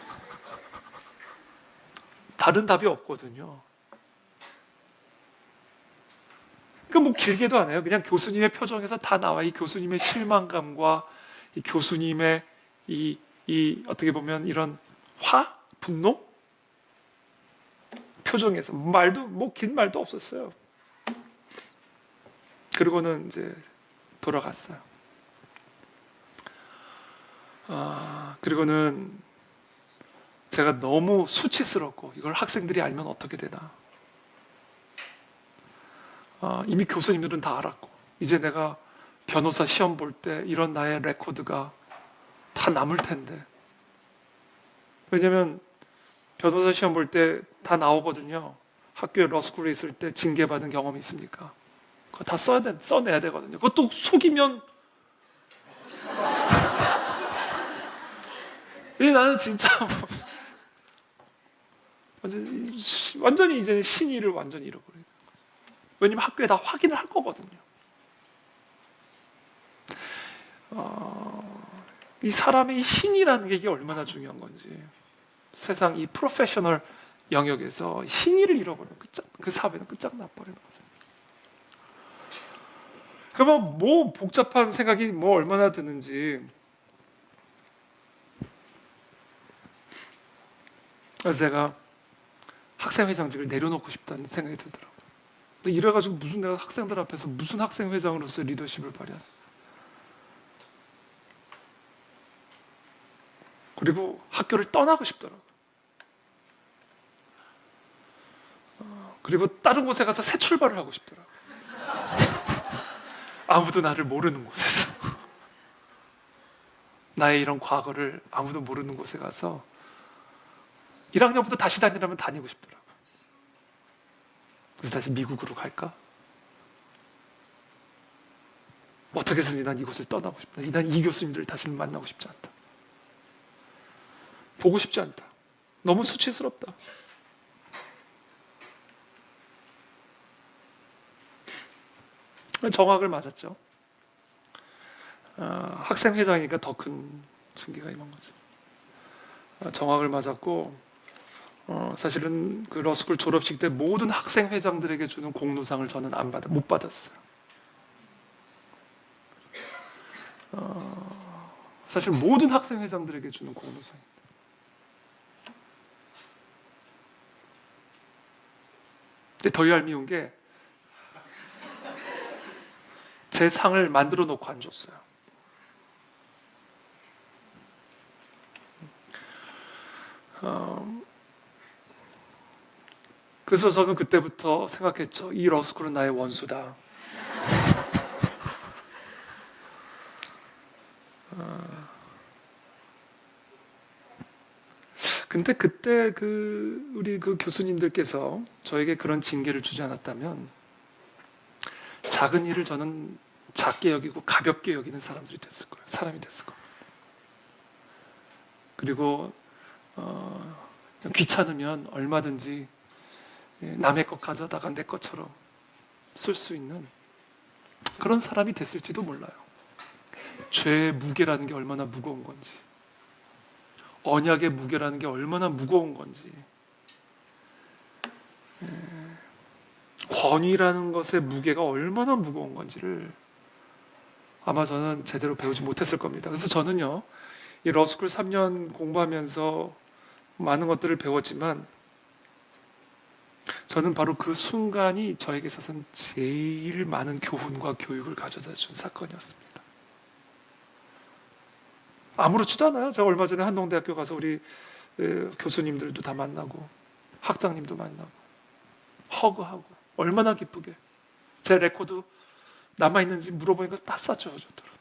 다른 답이 없거든요. 그러니까 길게도 안 해요. 그냥 교수님의 표정에서 다 나와. 이 교수님의 실망감과 이 교수님의 이 어떻게 보면 이런 분노? 표정에서 말도 긴 말도 없었어요. 그리고는 이제 돌아갔어요. 그리고는 제가 너무 수치스럽고 이걸 학생들이 알면 어떻게 되나. 이미 교수님들은 다 알았고 이제 내가 변호사 시험 볼 때 이런 나의 레코드가 다 남을 텐데. 왜냐면 변호사 시험 볼 때 다 나오거든요. 학교에 러스쿨에 있을 때 징계받은 경험이 있습니까? 그거 다 써내야 되거든요. 그것도 속이면 나는 진짜 완전히 이제 신의를 완전히 잃어버려요. 왜냐면 학교에 다 확인을 할 거거든요. 이 사람의 이 신의라는 게 이게 얼마나 중요한 건지. 세상 이 프로페셔널 영역에서 신의를 잃어버리면 그 사회는 끝장나버리는 거죠. 그러면 복잡한 생각이 얼마나 드는지. 그래서 제가 학생회장직을 내려놓고 싶다는 생각이 들더라고요. 근데 이래가지고 무슨 내가 학생들 앞에서 무슨 학생회장으로서 리더십을 발휘하나. 그리고 학교를 떠나고 싶더라고요. 그리고 다른 곳에 가서 새 출발을 하고 싶더라고요. 아무도 나를 모르는 곳에서 나의 이런 과거를 아무도 모르는 곳에 가서 1학년부터 다시 다니라면 다니고 싶더라고요. 그래서 다시 미국으로 갈까? 어떻게 해서든지 난 이곳을 떠나고 싶다. 난 이 교수님들을 다시는 만나고 싶지 않다. 보고 싶지 않다. 너무 수치스럽다. 정학을 맞았죠. 학생회장이니까 더 큰 징계가 임한 거죠. 정학을 맞았고 사실은 그 러스쿨 졸업식 때 모든 학생회장들에게 주는 공로상을 저는 못 받았어요. 사실 모든 학생회장들에게 주는 공로상입니다. 근데 더 얄미운 게 제 상을 만들어 놓고 안 줬어요. 그래서 저는 그때부터 생각했죠. 이 러스쿨은 나의 원수다. 근데 그때 우리 교수님들께서 저에게 그런 징계를 주지 않았다면 작은 일을 저는 작게 여기고 가볍게 여기는 사람이 됐을 거예요. 그리고 귀찮으면 얼마든지 남의 것 가져다가 내 것처럼 쓸 수 있는 그런 사람이 됐을지도 몰라요. 죄의 무게라는 게 얼마나 무거운 건지, 언약의 무게라는 게 얼마나 무거운 건지, 권위라는 것의 무게가 얼마나 무거운 건지를 아마 저는 제대로 배우지 못했을 겁니다. 그래서 저는요, 이 러스쿨 3년 공부하면서 많은 것들을 배웠지만 저는 바로 그 순간이 저에게 있어서는 제일 많은 교훈과 교육을 가져다 준 사건이었습니다. 아무렇지도 않아요. 제가 얼마 전에 한동대학교 가서 우리 교수님들도 다 만나고 학장님도 만나고 허그하고 얼마나 기쁘게 제 레코드 남아있는지 물어보니까 다 싸줘주더라고요.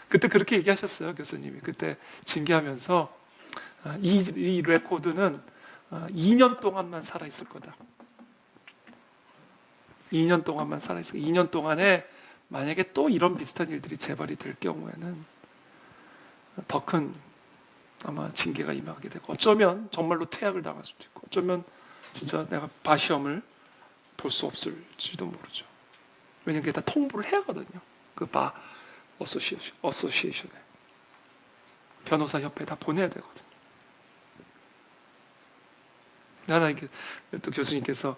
그때 그렇게 얘기하셨어요. 교수님이 그때 징계하면서 이 레코드는 2년 동안만 살아있을 거다. 2년 동안만 살아있을 거다. 2년 동안에 만약에 또 이런 비슷한 일들이 재발이 될 경우에는 더 큰 아마 징계가 임하게 되고 어쩌면 정말로 퇴학을 당할 수도 있고 어쩌면 진짜 내가 바시험을 볼 수 없을지도 모르죠. 왜냐면 그게 다 통보를 해야 하거든요. 그 바 어소시에이션에 변호사 협회에 다 보내야 되거든요. 하나 이렇게 또 교수님께서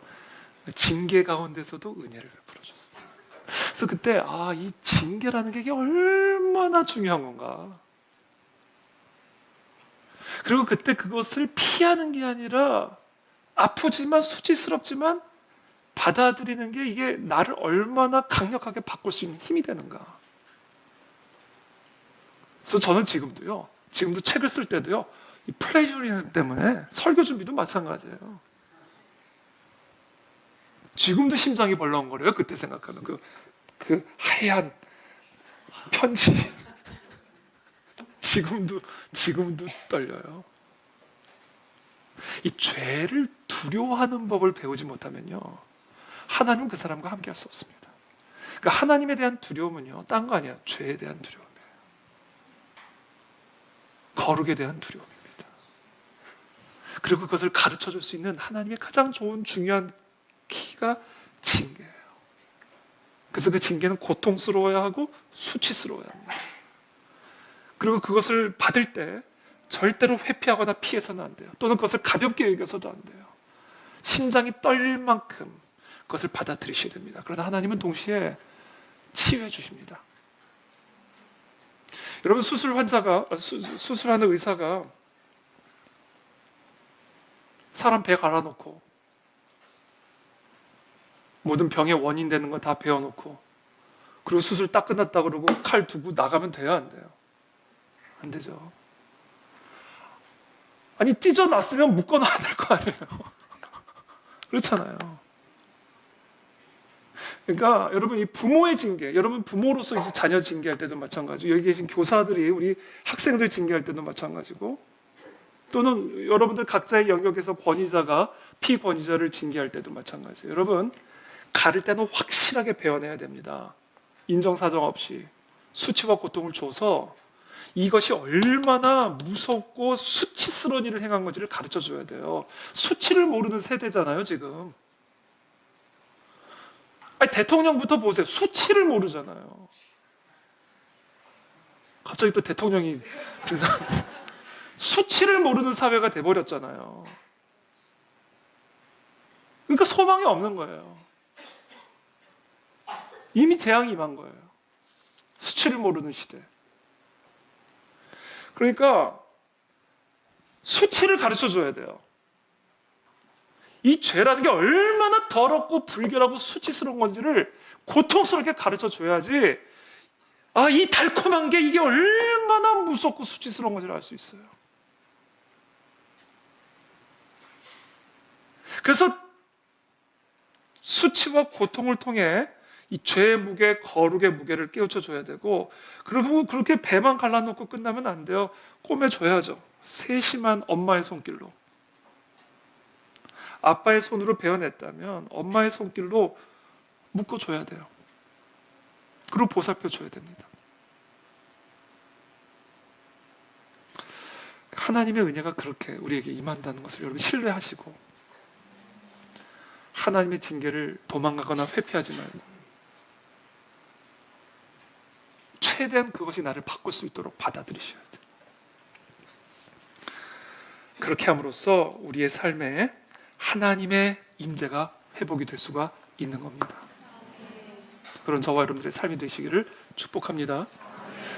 징계 가운데서도 은혜를 베풀어 줬어요. 그래서 그때 이 징계라는 게 이게 얼마나 중요한 건가. 그리고 그때 그것을 피하는 게 아니라 아프지만 수치스럽지만 받아들이는 게 이게 나를 얼마나 강력하게 바꿀 수 있는 힘이 되는가. 그래서 저는 지금도 책을 쓸 때도요, 이 플래저리즘 때문에 설교 준비도 마찬가지예요. 지금도 심장이 벌렁거려요. 그때 생각하면 그 하얀 편지 지금도 떨려요. 이 죄를 두려워하는 법을 배우지 못하면요, 하나님은 그 사람과 함께할 수 없습니다. 그러니까 하나님에 대한 두려움은요, 딴 거 아니야. 죄에 대한 두려움이에요. 거룩에 대한 두려움입니다. 그리고 그것을 가르쳐 줄 수 있는 하나님의 가장 좋은 중요한 키가 징계예요. 그래서 그 징계는 고통스러워야 하고 수치스러워야 합니다. 그리고 그것을 받을 때 절대로 회피하거나 피해서는 안 돼요. 또는 그것을 가볍게 여겨서도 안 돼요. 심장이 떨릴 만큼 그것을 받아들이셔야 됩니다. 그러나 하나님은 동시에 치유해 주십니다. 여러분, 수술하는 의사가 사람 배 갈아놓고 모든 병의 원인 되는 거 다 배워놓고 그리고 수술 딱 끝났다 그러고 칼 두고 나가면 돼요, 안 돼요? 안 되죠. 아니, 찢어놨으면 묶어놔야 될 거 아니에요. 그렇잖아요. 그러니까 여러분, 이 부모의 징계, 여러분 부모로서 이제 자녀 징계할 때도 마찬가지고, 여기 계신 교사들이 우리 학생들 징계할 때도 마찬가지고, 또는 여러분들 각자의 영역에서 권위자가 피권위자를 징계할 때도 마찬가지예요. 여러분, 가를 때는 확실하게 배워내야 됩니다. 인정사정 없이 수치와 고통을 줘서 이것이 얼마나 무섭고 수치스러운 일을 행한 건지를 가르쳐 줘야 돼요. 수치를 모르는 세대잖아요, 지금. 아니, 대통령부터 보세요. 수치를 모르잖아요. 갑자기 또 대통령이 수치를 모르는 사회가 돼버렸잖아요. 그러니까 소망이 없는 거예요. 이미 재앙이 임한 거예요. 수치를 모르는 시대. 그러니까 수치를 가르쳐 줘야 돼요. 이 죄라는 게 얼마나 더럽고 불결하고 수치스러운 건지를 고통스럽게 가르쳐 줘야지, 이 달콤한 게 이게 얼마나 무섭고 수치스러운 건지를 알 수 있어요. 그래서 수치와 고통을 통해 이 죄의 무게, 거룩의 무게를 깨우쳐 줘야 되고, 그리고 그렇게 배만 갈라놓고 끝나면 안 돼요. 꼬매줘야죠. 세심한 엄마의 손길로. 아빠의 손으로 베어냈다면 엄마의 손길로 묶어줘야 돼요. 그리고 보살펴줘야 됩니다. 하나님의 은혜가 그렇게 우리에게 임한다는 것을 여러분 신뢰하시고, 하나님의 징계를 도망가거나 회피하지 말고 최대한 그것이 나를 바꿀 수 있도록 받아들이셔야 돼요. 그렇게 함으로써 우리의 삶에 하나님의 임재가 회복이 될 수가 있는 겁니다. 그런 저와 여러분들의 삶이 되시기를 축복합니다.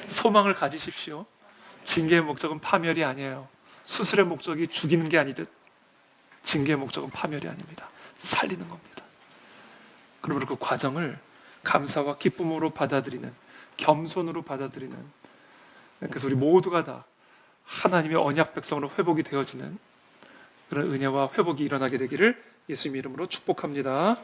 소망을 가지십시오. 징계의 목적은 파멸이 아니에요. 수술의 목적이 죽이는 게 아니듯 징계의 목적은 파멸이 아닙니다. 살리는 겁니다. 그러므로 그 과정을 감사와 기쁨으로 받아들이는, 겸손으로 받아들이는, 그래서 우리 모두가 다 하나님의 언약 백성으로 회복이 되어지는 그런 은혜와 회복이 일어나게 되기를 예수님 이름으로 축복합니다.